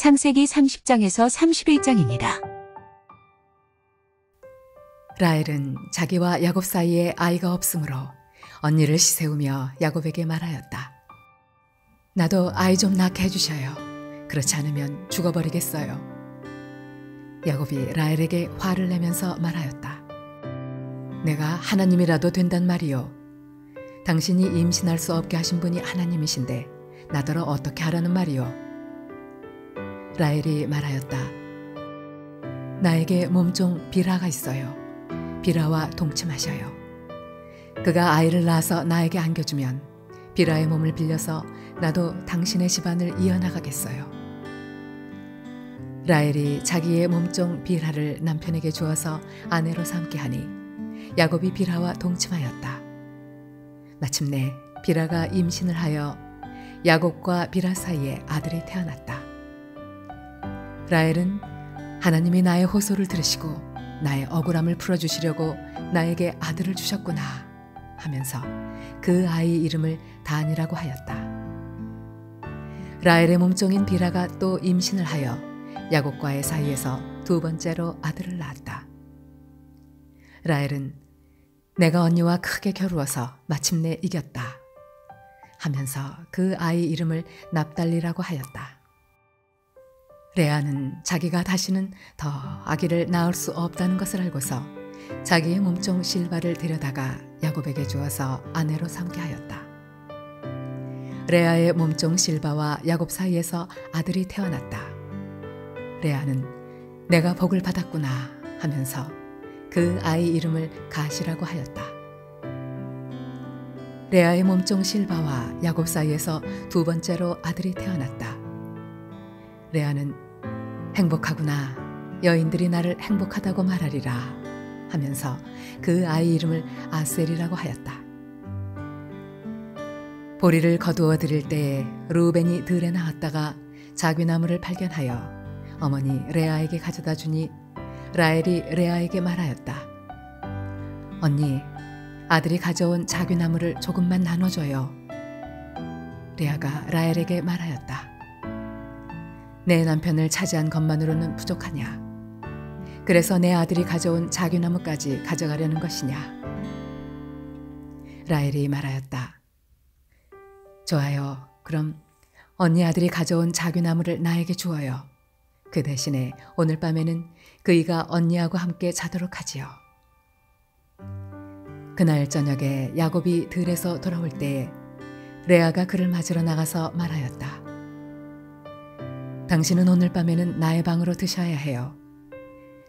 창세기 30장에서 31장입니다. 라헬은 자기와 야곱 사이에 아이가 없으므로 언니를 시세우며 야곱에게 말하였다. 나도 아이 좀 낳게 해주셔요. 그렇지 않으면 죽어버리겠어요. 야곱이 라헬에게 화를 내면서 말하였다. 내가 하나님이라도 된단 말이요. 당신이 임신할 수 없게 하신 분이 하나님이신데 나더러 어떻게 하라는 말이요. 라헬이 말하였다. 나에게 몸종 빌하가 있어요. 빌하와 동침하셔요. 그가 아이를 낳아서 나에게 안겨주면 빌하의 몸을 빌려서 나도 당신의 집안을 이어나가겠어요. 라헬이 자기의 몸종 빌하를 남편에게 주어서 아내로 삼게 하니 야곱이 빌하와 동침하였다. 마침내 빌하가 임신을 하여 야곱과 빌하 사이에 아들이 태어났다. 라헬은 하나님이 나의 호소를 들으시고 나의 억울함을 풀어주시려고 나에게 아들을 주셨구나 하면서 그 아이 이름을 단이라고 하였다. 라헬의 몸종인 빌하가 또 임신을 하여 야곱과의 사이에서 두 번째로 아들을 낳았다. 라헬은 내가 언니와 크게 겨루어서 마침내 이겼다 하면서 그 아이 이름을 납달리라고 하였다. 레아는 자기가 다시는 더 아기를 낳을 수 없다는 것을 알고서 자기의 몸종 실바를 데려다가 야곱에게 주어서 아내로 삼게 하였다. 레아의 몸종 실바와 야곱 사이에서 아들이 태어났다. 레아는 내가 복을 받았구나 하면서 그 아이 이름을 가시라고 하였다. 레아의 몸종 실바와 야곱 사이에서 두 번째로 아들이 태어났다. 레아는 행복하구나. 여인들이 나를 행복하다고 말하리라 하면서 그 아이 이름을 아셀이라고 하였다. 보리를 거두어 드릴 때에 르우벤이 들에 나왔다가 자귀나무를 발견하여 어머니 레아에게 가져다 주니 라헬이 레아에게 말하였다. 언니, 아들이 가져온 자귀나무를 조금만 나눠줘요. 레아가 라헬에게 말하였다. 내 남편을 차지한 것만으로는 부족하냐? 그래서 내 아들이 가져온 자귀나무까지 가져가려는 것이냐? 라헬이 말하였다. 좋아요. 그럼 언니 아들이 가져온 자귀나무를 나에게 주어요. 그 대신에 오늘 밤에는 그이가 언니하고 함께 자도록 하지요. 그날 저녁에 야곱이 들에서 돌아올 때에 레아가 그를 맞으러 나가서 말하였다. 당신은 오늘 밤에는 나의 방으로 드셔야 해요.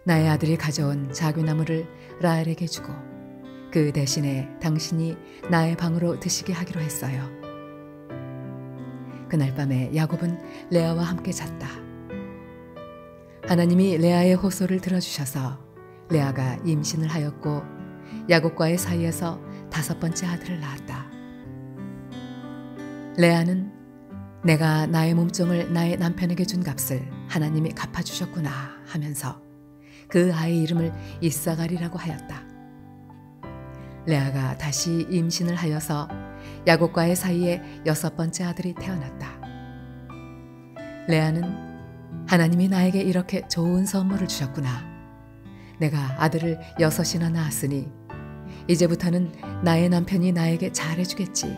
나의 아들이 가져온 자귀나무를 라헬에게 주고 그 대신에 당신이 나의 방으로 드시게 하기로 했어요. 그날 밤에 야곱은 레아와 함께 잤다. 하나님이 레아의 호소를 들어주셔서 레아가 임신을 하였고 야곱과의 사이에서 다섯 번째 아들을 낳았다. 레아는 내가 나의 몸종을 나의 남편에게 준 값을 하나님이 갚아주셨구나 하면서 그 아이 이름을 이사갈이라고 하였다. 레아가 다시 임신을 하여서 야곱과의 사이에 여섯 번째 아들이 태어났다. 레아는 하나님이 나에게 이렇게 좋은 선물을 주셨구나. 내가 아들을 6이나 낳았으니 이제부터는 나의 남편이 나에게 잘해주겠지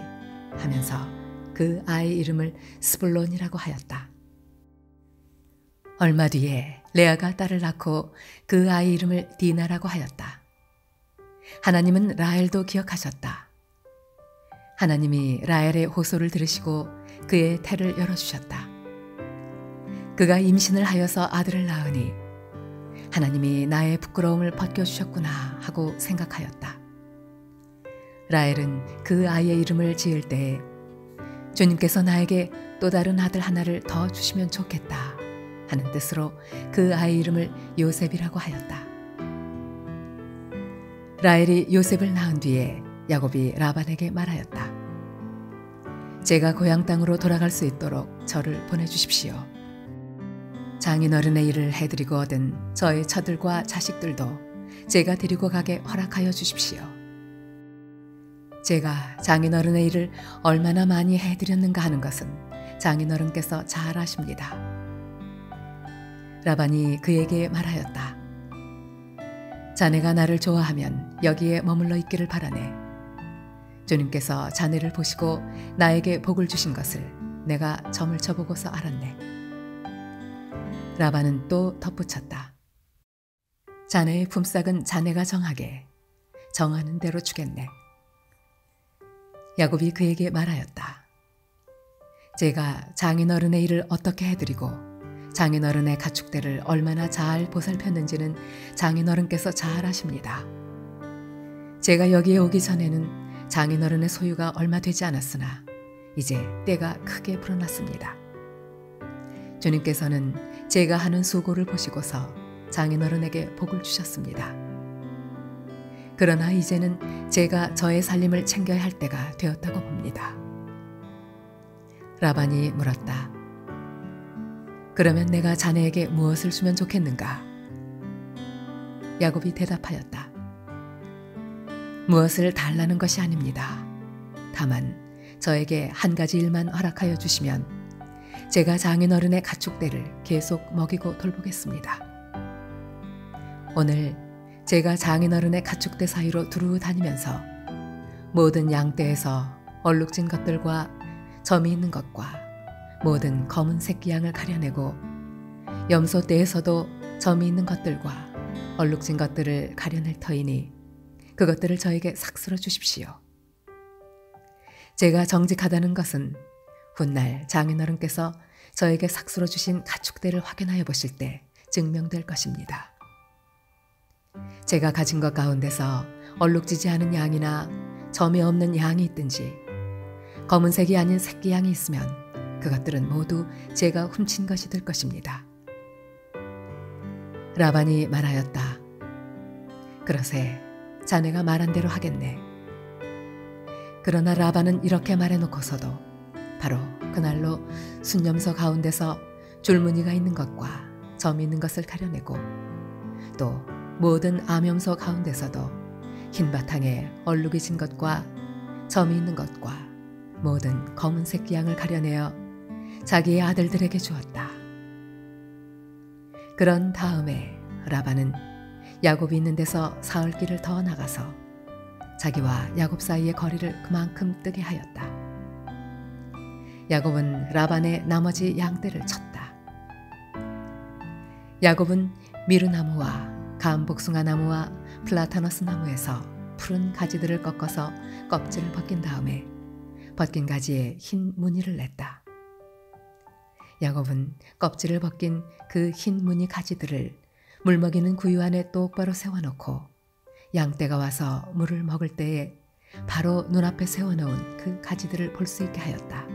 하면서 그 아이 이름을 스불론이라고 하였다. 얼마 뒤에 레아가 딸을 낳고 그 아이 이름을 디나라고 하였다. 하나님은 라헬도 기억하셨다. 하나님이 라헬의 호소를 들으시고 그의 태를 열어주셨다. 그가 임신을 하여서 아들을 낳으니 하나님이 나의 부끄러움을 벗겨주셨구나 하고 생각하였다. 라헬은 그 아이의 이름을 지을 때에 주님께서 나에게 또 다른 아들 하나를 더 주시면 좋겠다 하는 뜻으로 그 아이 이름을 요셉이라고 하였다. 라헬이 요셉을 낳은 뒤에 야곱이 라반에게 말하였다. 제가 고향 땅으로 돌아갈 수 있도록 저를 보내주십시오. 장인어른의 일을 해드리고 얻은 저의 처들과 자식들도 제가 데리고 가게 허락하여 주십시오. 제가 장인어른의 일을 얼마나 많이 해드렸는가 하는 것은 장인어른께서 잘 아십니다. 라반이 그에게 말하였다. 자네가 나를 좋아하면 여기에 머물러 있기를 바라네. 주님께서 자네를 보시고 나에게 복을 주신 것을 내가 점을 쳐보고서 알았네. 라반은 또 덧붙였다. 자네의 품삯은 자네가 정하게 정하는 대로 주겠네. 야곱이 그에게 말하였다. 제가 장인어른의 일을 어떻게 해드리고 장인어른의 가축대를 얼마나 잘 보살폈는지는 장인어른께서 잘 아십니다. 제가 여기에 오기 전에는 장인어른의 소유가 얼마 되지 않았으나 이제 때가 크게 불어났습니다. 주님께서는 제가 하는 수고를 보시고서 장인어른에게 복을 주셨습니다. 그러나 이제는 제가 저의 살림을 챙겨야 할 때가 되었다고 봅니다. 라반이 물었다. 그러면 내가 자네에게 무엇을 주면 좋겠는가? 야곱이 대답하였다. 무엇을 달라는 것이 아닙니다. 다만 저에게 한 가지 일만 허락하여 주시면 제가 장인어른의 가축대를 계속 먹이고 돌보겠습니다. 오늘 제가 장인어른의 가축대 사이로 두루 다니면서 모든 양떼에서 얼룩진 것들과 점이 있는 것과 모든 검은 새끼 양을 가려내고 염소떼에서도 점이 있는 것들과 얼룩진 것들을 가려낼 터이니 그것들을 저에게 삭슬어 주십시오. 제가 정직하다는 것은 훗날 장인어른께서 저에게 삭슬어 주신 가축대를 확인하여 보실 때 증명될 것입니다. 제가 가진 것 가운데서 얼룩지지 않은 양이나 점이 없는 양이 있든지 검은색이 아닌 새끼 양이 있으면 그것들은 모두 제가 훔친 것이 될 것입니다. 라반이 말하였다. 그러세 자네가 말한 대로 하겠네. 그러나 라반은 이렇게 말해놓고서도 바로 그날로 순념소 가운데서 줄무늬가 있는 것과 점이 있는 것을 가려내고 또 모든 암염소 가운데서도 흰 바탕에 얼룩이 진 것과 점이 있는 것과 모든 검은 새끼 양을 가려내어 자기의 아들들에게 주었다. 그런 다음에 라반은 야곱이 있는 데서 사흘 길을 더 나가서 자기와 야곱 사이의 거리를 그만큼 뜨게 하였다. 야곱은 라반의 나머지 양떼를 쳤다. 야곱은 미르나무와 감복숭아 나무와 플라타너스 나무에서 푸른 가지들을 꺾어서 껍질을 벗긴 다음에 벗긴 가지에 흰 무늬를 냈다. 야곱은 껍질을 벗긴 그 흰 무늬 가지들을 물먹이는 구유 안에 똑바로 세워놓고 양떼가 와서 물을 먹을 때에 바로 눈앞에 세워놓은 그 가지들을 볼 수 있게 하였다.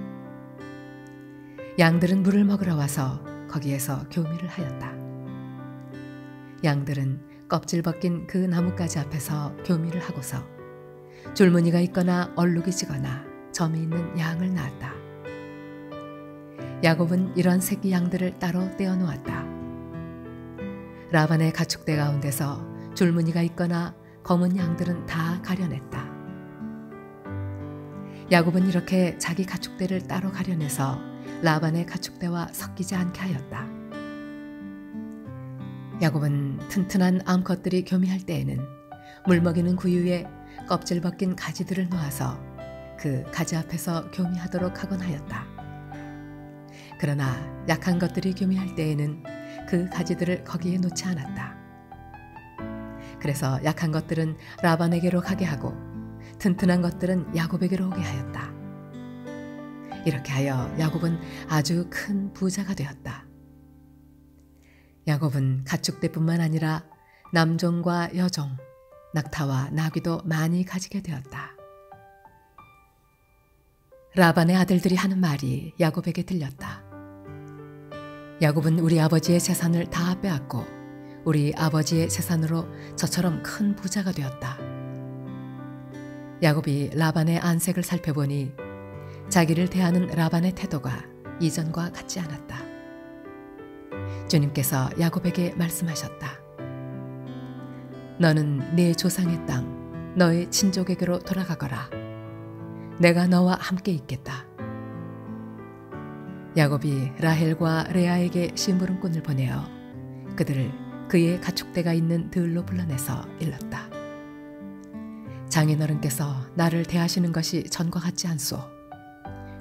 양들은 물을 먹으러 와서 거기에서 교미를 하였다. 양들은 껍질 벗긴 그 나뭇가지 앞에서 교미를 하고서 줄무늬가 있거나 얼룩이 지거나 점이 있는 양을 낳았다. 야곱은 이런 새끼 양들을 따로 떼어 놓았다. 라반의 가축대 가운데서 줄무늬가 있거나 검은 양들은 다 가려냈다. 야곱은 이렇게 자기 가축대를 따로 가려내서 라반의 가축대와 섞이지 않게 하였다. 야곱은 튼튼한 암컷들이 교미할 때에는 물먹이는 구유에 껍질 벗긴 가지들을 놓아서 그 가지 앞에서 교미하도록 하곤 하였다. 그러나 약한 것들이 교미할 때에는 그 가지들을 거기에 놓지 않았다. 그래서 약한 것들은 라반에게로 가게 하고 튼튼한 것들은 야곱에게로 오게 하였다. 이렇게 하여 야곱은 아주 큰 부자가 되었다. 야곱은 가축대뿐만 아니라 남종과 여종, 낙타와 나귀도 많이 가지게 되었다. 라반의 아들들이 하는 말이 야곱에게 들렸다. 야곱은 우리 아버지의 재산을 다 빼앗고 우리 아버지의 재산으로 저처럼 큰 부자가 되었다. 야곱이 라반의 안색을 살펴보니 자기를 대하는 라반의 태도가 이전과 같지 않았다. 주님께서 야곱에게 말씀하셨다. 너는 네 조상의 땅, 너의 친족에게로 돌아가거라. 내가 너와 함께 있겠다. 야곱이 라헬과 레아에게 심부름꾼을 보내어 그들을 그의 가축대가 있는 들로 불러내서 일렀다. 장인어른께서 나를 대하시는 것이 전과 같지 않소.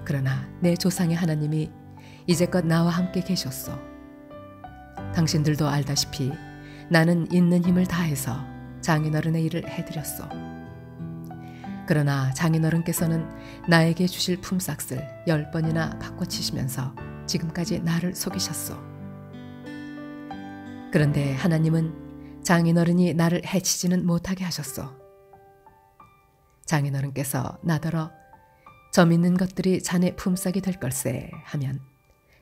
그러나 내 조상의 하나님이 이제껏 나와 함께 계셨소. 당신들도 알다시피 나는 있는 힘을 다해서 장인어른의 일을 해드렸소. 그러나 장인어른께서는 나에게 주실 품삯을 10번이나 바꿔치시면서 지금까지 나를 속이셨소. 그런데 하나님은 장인어른이 나를 해치지는 못하게 하셨소. 장인어른께서 나더러 점 있는 것들이 자네 품삯이 될 걸세 하면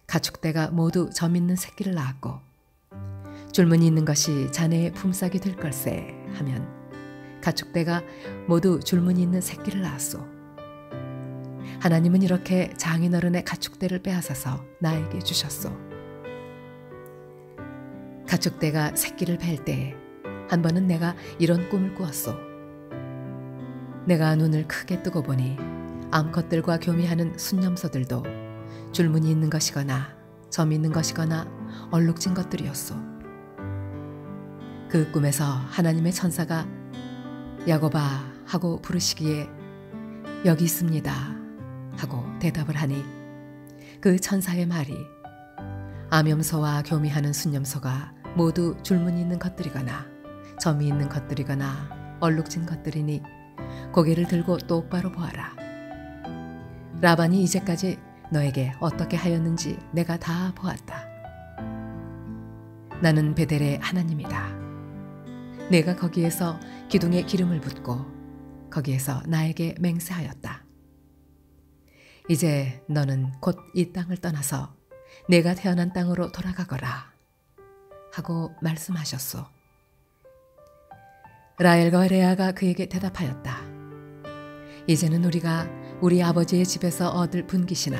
가축대가 모두 점 있는 새끼를 낳았고, 줄무늬 있는 것이 자네의 품삯이 될 걸세 하면 가축대가 모두 줄무늬 있는 새끼를 낳았소. 하나님은 이렇게 장인어른의 가축대를 빼앗아서 나에게 주셨소. 가축대가 새끼를 뵐 때 한 번은 내가 이런 꿈을 꾸었소. 내가 눈을 크게 뜨고 보니 암컷들과 교미하는 순념소들도 줄무늬 있는 것이거나 점 있는 것이거나 얼룩진 것들이었소. 그 꿈에서 하나님의 천사가 야곱아 하고 부르시기에 여기 있습니다 하고 대답을 하니, 그 천사의 말이 암염소와 교미하는 순념소가 모두 줄무늬 있는 것들이거나 점이 있는 것들이거나 얼룩진 것들이니 고개를 들고 똑바로 보아라. 라반이 이제까지 너에게 어떻게 하였는지 내가 다 보았다. 나는 베델의 하나님이다. 내가 거기에서 기둥에 기름을 붓고 거기에서 나에게 맹세하였다. 이제 너는 곧 이 땅을 떠나서 내가 태어난 땅으로 돌아가거라 하고 말씀하셨소. 라헬과 레아가 그에게 대답하였다. 이제는 우리가 우리 아버지의 집에서 얻을 분깃이나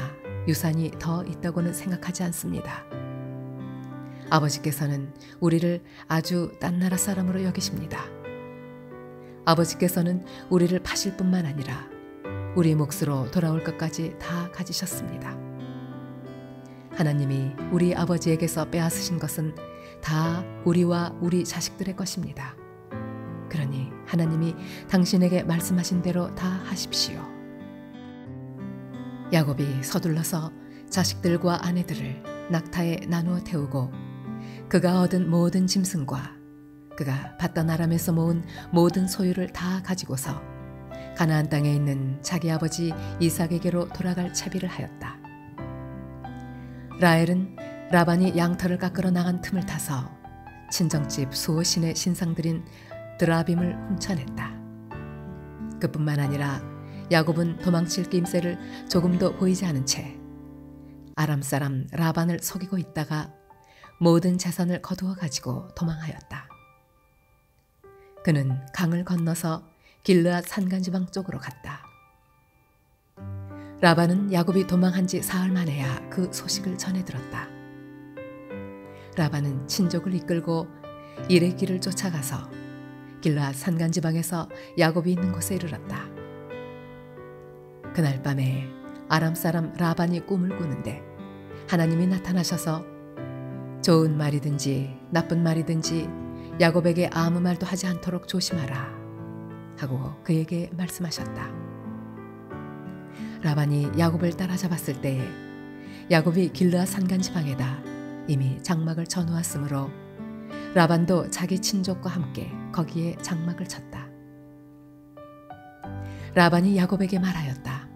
유산이 더 있다고는 생각하지 않습니다. 아버지께서는 우리를 아주 딴 나라 사람으로 여기십니다. 아버지께서는 우리를 파실 뿐만 아니라 우리 몫으로 돌아올 것까지 다 가지셨습니다. 하나님이 우리 아버지에게서 빼앗으신 것은 다 우리와 우리 자식들의 것입니다. 그러니 하나님이 당신에게 말씀하신 대로 다 하십시오. 야곱이 서둘러서 자식들과 아내들을 낙타에 나누어 태우고 그가 얻은 모든 짐승과 그가 받던 아람에서 모은 모든 소유를 다 가지고서 가나안 땅에 있는 자기 아버지 이삭에게로 돌아갈 채비를 하였다. 라헬은 라반이 양털을 깎으러 나간 틈을 타서 친정집 수호신의 신상들인 드라빔을 훔쳐냈다. 그뿐만 아니라 야곱은 도망칠 낌새를 조금도 보이지 않은 채 아람 사람 라반을 속이고 있다가 모든 재산을 거두어 가지고 도망하였다. 그는 강을 건너서 길르앗 산간지방 쪽으로 갔다. 라반은 야곱이 도망한 지 사흘 만에야 그 소식을 전해 들었다. 라반은 친족을 이끌고 일의 길을 쫓아가서 길르앗 산간지방에서 야곱이 있는 곳에 이르렀다. 그날 밤에 아람 사람 라반이 꿈을 꾸는데 하나님이 나타나셔서 좋은 말이든지 나쁜 말이든지 야곱에게 아무 말도 하지 않도록 조심하라 하고 그에게 말씀하셨다. 라반이 야곱을 따라잡았을 때에 야곱이 길르앗 산간지방에다 이미 장막을 쳐놓았으므로 라반도 자기 친족과 함께 거기에 장막을 쳤다. 라반이 야곱에게 말하였다.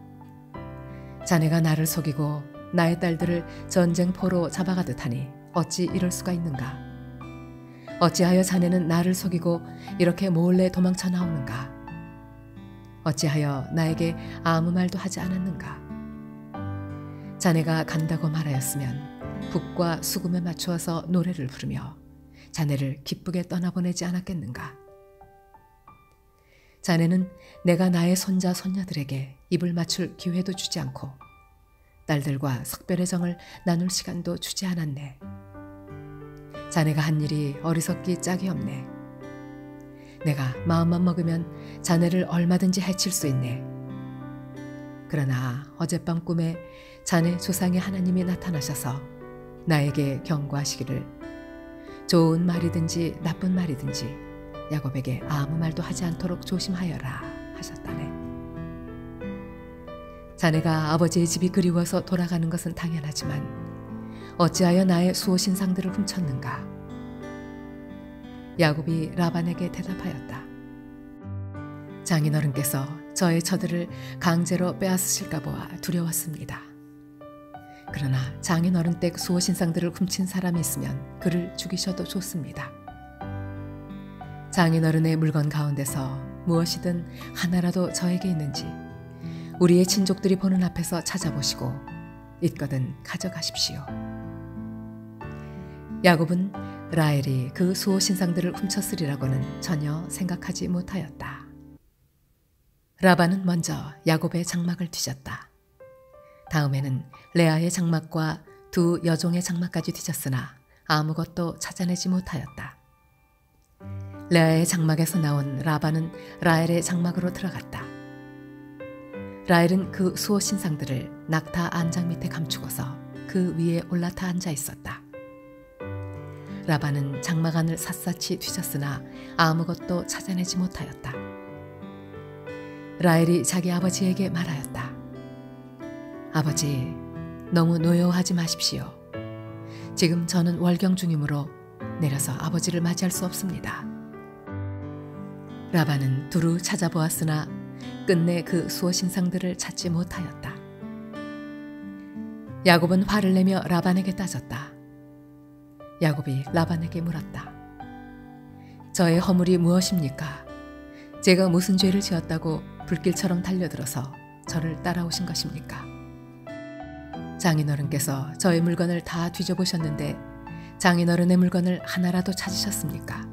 자네가 나를 속이고 나의 딸들을 전쟁포로 잡아가듯 하니 어찌 이럴 수가 있는가? 어찌하여 자네는 나를 속이고 이렇게 몰래 도망쳐 나오는가? 어찌하여 나에게 아무 말도 하지 않았는가? 자네가 간다고 말하였으면 북과 수금에 맞추어서 노래를 부르며 자네를 기쁘게 떠나보내지 않았겠는가? 자네는 내가 나의 손자 손녀들에게 입을 맞출 기회도 주지 않고 딸들과 석별의 정을 나눌 시간도 주지 않았네. 자네가 한 일이 어리석기 짝이 없네. 내가 마음만 먹으면 자네를 얼마든지 해칠 수 있네. 그러나 어젯밤 꿈에 자네 조상의 하나님이 나타나셔서 나에게 경고하시기를 좋은 말이든지 나쁜 말이든지 야곱에게 아무 말도 하지 않도록 조심하여라 하셨다네. 자네가 아버지의 집이 그리워서 돌아가는 것은 당연하지만 어찌하여 나의 수호신상들을 훔쳤는가? 야곱이 라반에게 대답하였다. 장인어른께서 저의 처들을 강제로 빼앗으실까 보아 두려웠습니다. 그러나 장인어른 댁 수호신상들을 훔친 사람이 있으면 그를 죽이셔도 좋습니다. 장인어른의 물건 가운데서 무엇이든 하나라도 저에게 있는지 우리의 친족들이 보는 앞에서 찾아보시고 있거든 가져가십시오. 야곱은 라헬이 그 수호신상들을 훔쳤으리라고는 전혀 생각하지 못하였다. 라반은 먼저 야곱의 장막을 뒤졌다. 다음에는 레아의 장막과 두 여종의 장막까지 뒤졌으나 아무것도 찾아내지 못하였다. 레아의 장막에서 나온 라반은 라헬의 장막으로 들어갔다. 라헬은 그 수호신상들을 낙타 안장 밑에 감추고서 그 위에 올라타 앉아 있었다. 라반은 장막 안을 샅샅이 뒤졌으나 아무것도 찾아내지 못하였다. 라헬이 자기 아버지에게 말하였다. 아버지, 너무 노여워하지 마십시오. 지금 저는 월경 중이므로 내려서 아버지를 맞이할 수 없습니다. 라반은 두루 찾아보았으나 끝내 그 수호신상들을 찾지 못하였다. 야곱은 화를 내며 라반에게 따졌다. 야곱이 라반에게 물었다. 저의 허물이 무엇입니까? 제가 무슨 죄를 지었다고 불길처럼 달려들어서 저를 따라오신 것입니까? 장인어른께서 저의 물건을 다 뒤져보셨는데 장인어른의 물건을 하나라도 찾으셨습니까?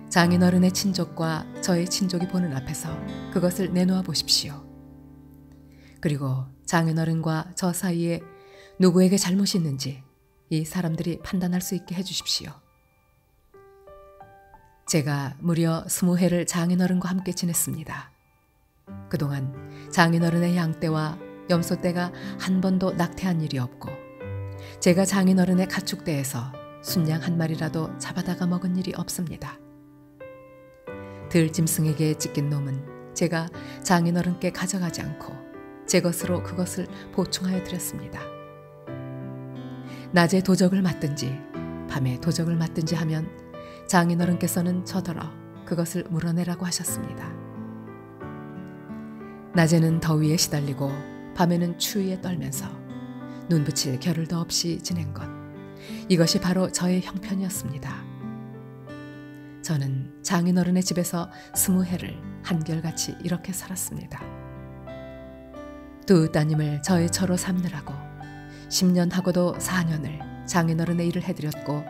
장인어른의 친족과 저의 친족이 보는 앞에서 그것을 내놓아 보십시오. 그리고 장인어른과 저 사이에 누구에게 잘못이 있는지 이 사람들이 판단할 수 있게 해주십시오. 제가 무려 20해를 장인어른과 함께 지냈습니다. 그동안 장인어른의 양떼와 염소떼가 한 번도 낙태한 일이 없고 제가 장인어른의 가축대에서 순양 한 마리라도 잡아다가 먹은 일이 없습니다. 들짐승에게 찢긴 놈은 제가 장인어른께 가져가지 않고 제 것으로 그것을 보충하여 드렸습니다. 낮에 도적을 맞든지 밤에 도적을 맞든지 하면 장인어른께서는 저더러 그것을 물어내라고 하셨습니다. 낮에는 더위에 시달리고 밤에는 추위에 떨면서 눈 붙일 겨를도 없이 지낸 것, 이것이 바로 저의 형편이었습니다. 저는 장인어른의 집에서 20해를 한결같이 이렇게 살았습니다. 두 따님을 저의 처로 삼느라고 10년 하고도 4년을 장인어른의 일을 해드렸고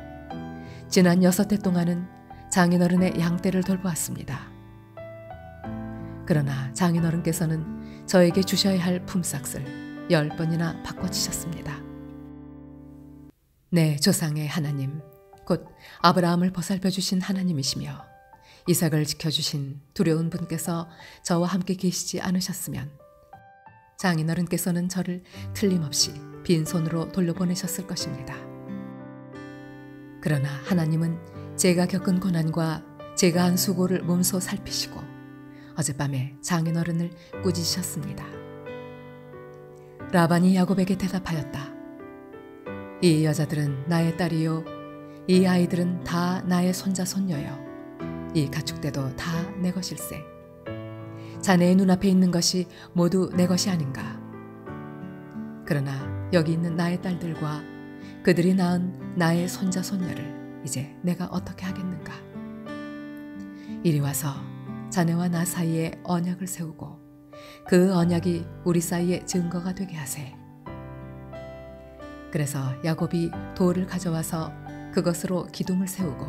지난 6해 동안은 장인어른의 양떼를 돌보았습니다. 그러나 장인어른께서는 저에게 주셔야 할 품삯을 10번이나 바꿔치셨습니다. 내 조상의 하나님, 곧 아브라함을 보살펴 주신 하나님이시며 이삭을 지켜주신 두려운 분께서 저와 함께 계시지 않으셨으면 장인어른께서는 저를 틀림없이 빈손으로 돌려보내셨을 것입니다. 그러나 하나님은 제가 겪은 고난과 제가 한 수고를 몸소 살피시고 어젯밤에 장인어른을 꾸짖으셨습니다. 라반이 야곱에게 대답하였다. 이 여자들은 나의 딸이요, 이 아이들은 다 나의 손자 손녀요. 이 가축대도 다 내 것일세. 자네의 눈앞에 있는 것이 모두 내 것이 아닌가. 그러나 여기 있는 나의 딸들과 그들이 낳은 나의 손자 손녀를 이제 내가 어떻게 하겠는가. 이리 와서 자네와 나 사이에 언약을 세우고 그 언약이 우리 사이에 증거가 되게 하세. 그래서 야곱이 돌을 가져와서 그것으로 기둥을 세우고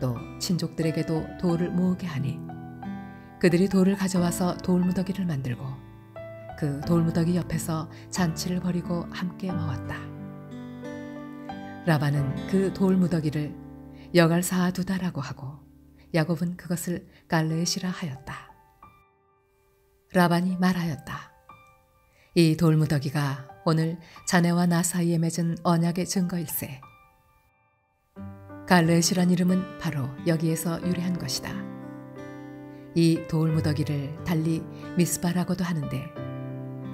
또 친족들에게도 돌을 모으게 하니 그들이 돌을 가져와서 돌무더기를 만들고 그 돌무더기 옆에서 잔치를 벌이고 함께 먹었다. 라반은 그 돌무더기를 여갈사두다라고 하고 야곱은 그것을 갈레시라 하였다. 라반이 말하였다. 이 돌무더기가 오늘 자네와 나 사이에 맺은 언약의 증거일세. 갈렛이란 이름은 바로 여기에서 유래한 것이다. 이 돌무더기를 달리 미스바라고도 하는데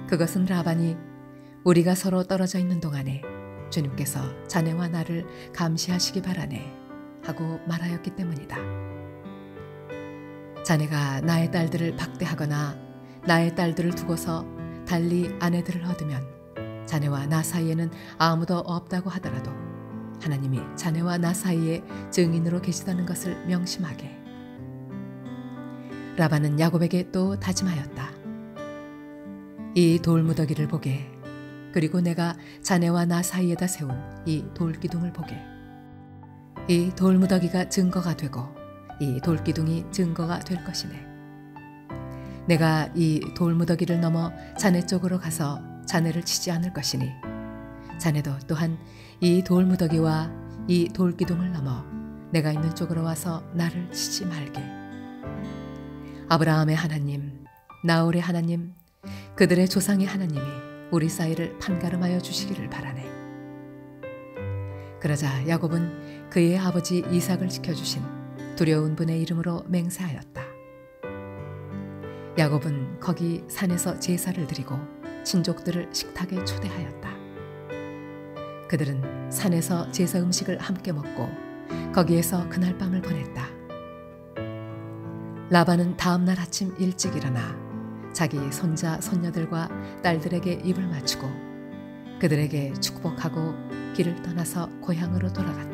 그것은 라반이 우리가 서로 떨어져 있는 동안에 주님께서 자네와 나를 감시하시기 바라네 하고 말하였기 때문이다. 자네가 나의 딸들을 박대하거나 나의 딸들을 두고서 달리 아내들을 얻으면 자네와 나 사이에는 아무도 없다고 하더라도 하나님이 자네와 나 사이에 증인으로 계시다는 것을 명심하게. 라반은 야곱에게 또 다짐하였다. 이 돌무더기를 보게, 그리고 내가 자네와 나 사이에다 세운 이 돌기둥을 보게. 이 돌무더기가 증거가 되고 이 돌기둥이 증거가 될 것이네. 내가 이 돌무더기를 넘어 자네 쪽으로 가서 자네를 치지 않을 것이니 자네도 또한 이 돌무더기와 이 돌기둥을 넘어 내가 있는 쪽으로 와서 나를 치지 말게. 아브라함의 하나님, 나홀의 하나님, 그들의 조상의 하나님이 우리 사이를 판가름하여 주시기를 바라네. 그러자 야곱은 그의 아버지 이삭을 지켜주신 두려운 분의 이름으로 맹세하였다. 야곱은 거기 산에서 제사를 드리고 친족들을 식탁에 초대하였다. 그들은 산에서 제사 음식을 함께 먹고 거기에서 그날 밤을 보냈다. 라반은 다음 날 아침 일찍 일어나 자기 손자 손녀들과 딸들에게 입을 맞추고 그들에게 축복하고 길을 떠나서 고향으로 돌아갔다.